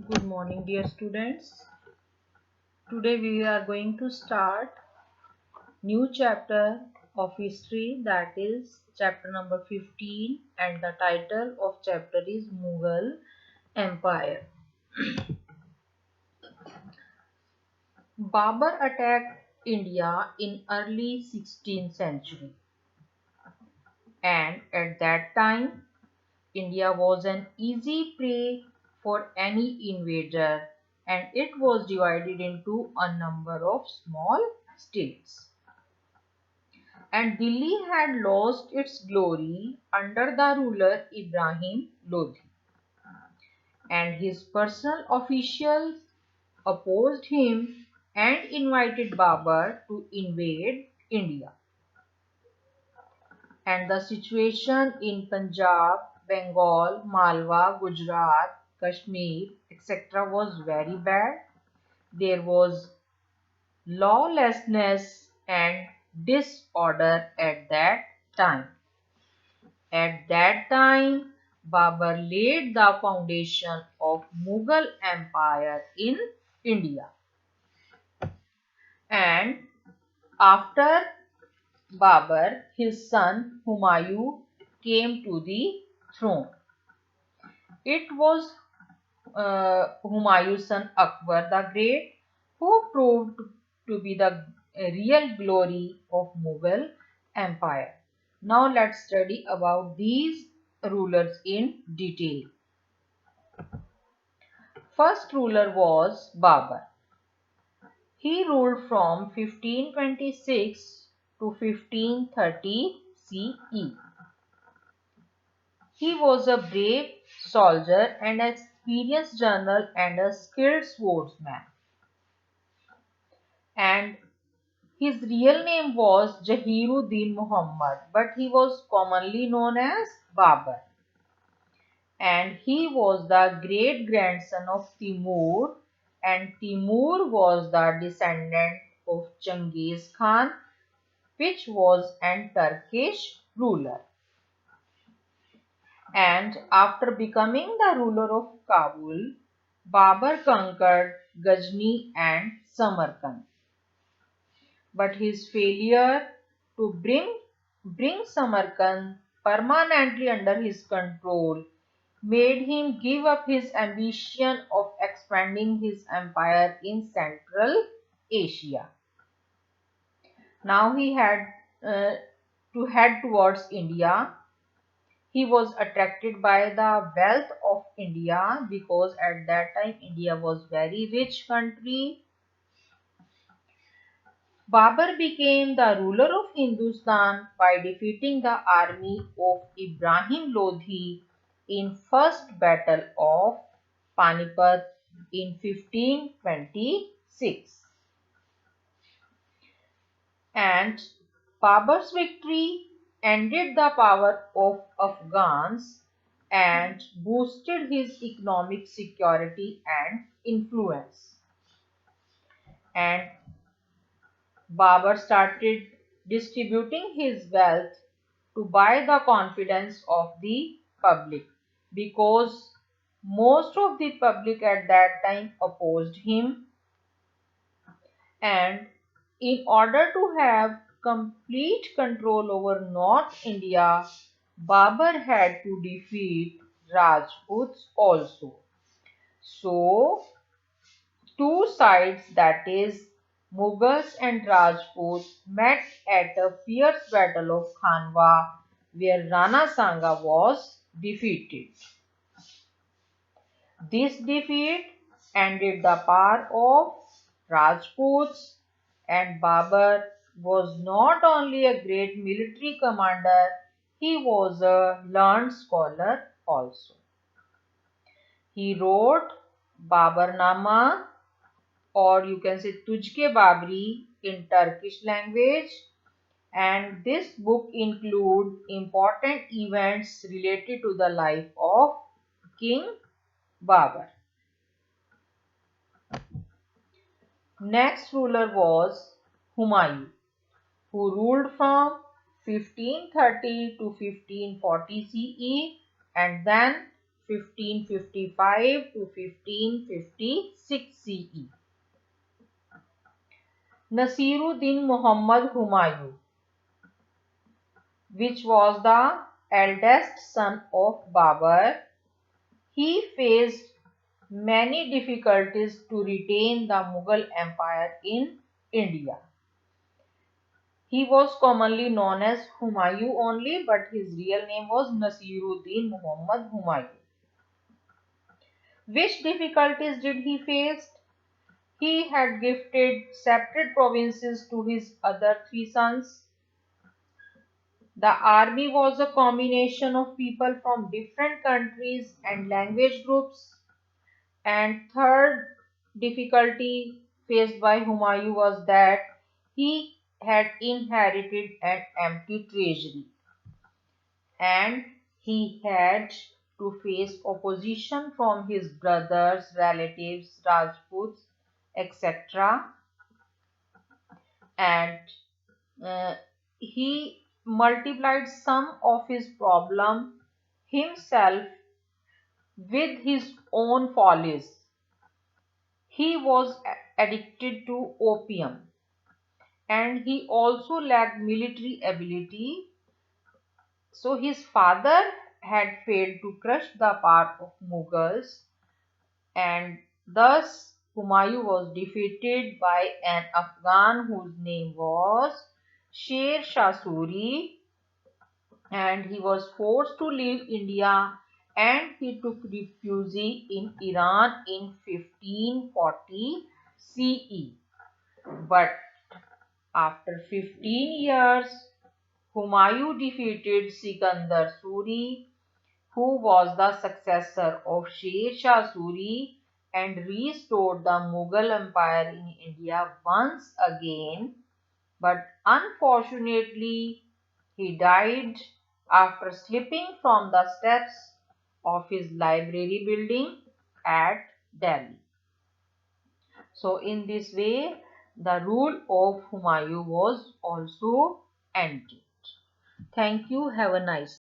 Good morning, dear students. Today we are going to start new chapter of history, that is chapter number 15, and the title of chapter is Mughal Empire. Babur attacked India in early 16th century, and at that time India was an easy prey for any invader, and it was divided into a number of small states. And Delhi had lost its glory under the ruler Ibrahim Lodi, and his personal officials opposed him and invited Babur to invade India. And the situation in Punjab, Bengal, Malwa, Gujarat, Kashmir, etc. was very bad. There was lawlessness and disorder at that time. At that time, Babur laid the foundation of Mughal Empire in India. And after Babur, his son Humayun came to the throne. It was Humayun's son Akbar the Great who proved to be the real glory of Mughal Empire. Now let's study about these rulers in detail. First ruler was Babur. He ruled from 1526 to 1530 CE. He was a brave soldier and an experienced general and a skilled swordsman. And his real name was Jahiruddin Muhammad, but he was commonly known as Babur. And he was the great grandson of Timur, and Timur was the descendant of Genghis Khan, which was an Turkish ruler. And after becoming the ruler of Kabul, Babur conquered Ghazni and Samarkand. But his failure to bring Samarkand permanently under his control made him give up his ambition of expanding his empire in Central Asia. Now he had to head towards India. He was attracted by the wealth of India because at that time India was very rich country. Babur became the ruler of Hindustan by defeating the army of Ibrahim Lodi in first battle of Panipat in 1526. And Babur's victory ended the power of Afghans and boosted his economic security and influence. And Babur started distributing his wealth to buy the confidence of the public because most of the public at that time opposed him, and in order to have complete control over North India, Babur had to defeat Rajputs also. So, two sides, that is Mughals and Rajputs, met at a fierce battle of Khanwa where Rana Sanga was defeated. This defeat ended the power of Rajputs, and Babur was not only a great military commander, he was a learned scholar also. He wrote Baburnama, or you can say Tujhke Babri in Turkish language, and this book includes important events related to the life of King Babur. Next ruler was Humayun, who ruled from 1530 to 1540 CE and then 1555 to 1556 CE. Nasiruddin Muhammad Humayun, which was the eldest son of Babur, he faced many difficulties to retain the Mughal Empire in India. He was commonly known as Humayun only, but his real name was Nasiruddin Muhammad Humayun. Which difficulties did he face? He had gifted separate provinces to his other three sons. The army was a combination of people from different countries and language groups. And third difficulty faced by Humayun was that he had inherited an empty treasury and he had to face opposition from his brothers, relatives, Rajputs, etc. And uh, he multiplied some of his problem himself with his own follies. He was addicted to opium and he also lacked military ability. So his father had failed to crush the power of Mughals and thus Humayun was defeated by an Afghan whose name was Sher Shah Suri, and he was forced to leave India and he took refuge in Iran in 1540 CE. But after 15 years, Humayun defeated Sikandar Suri, who was the successor of Sher Shah Suri, and restored the Mughal Empire in India once again. But unfortunately, he died after slipping from the steps of his library building at Delhi. So, in this way, the rule of Humayun was also ended. Thank you. Have a nice day.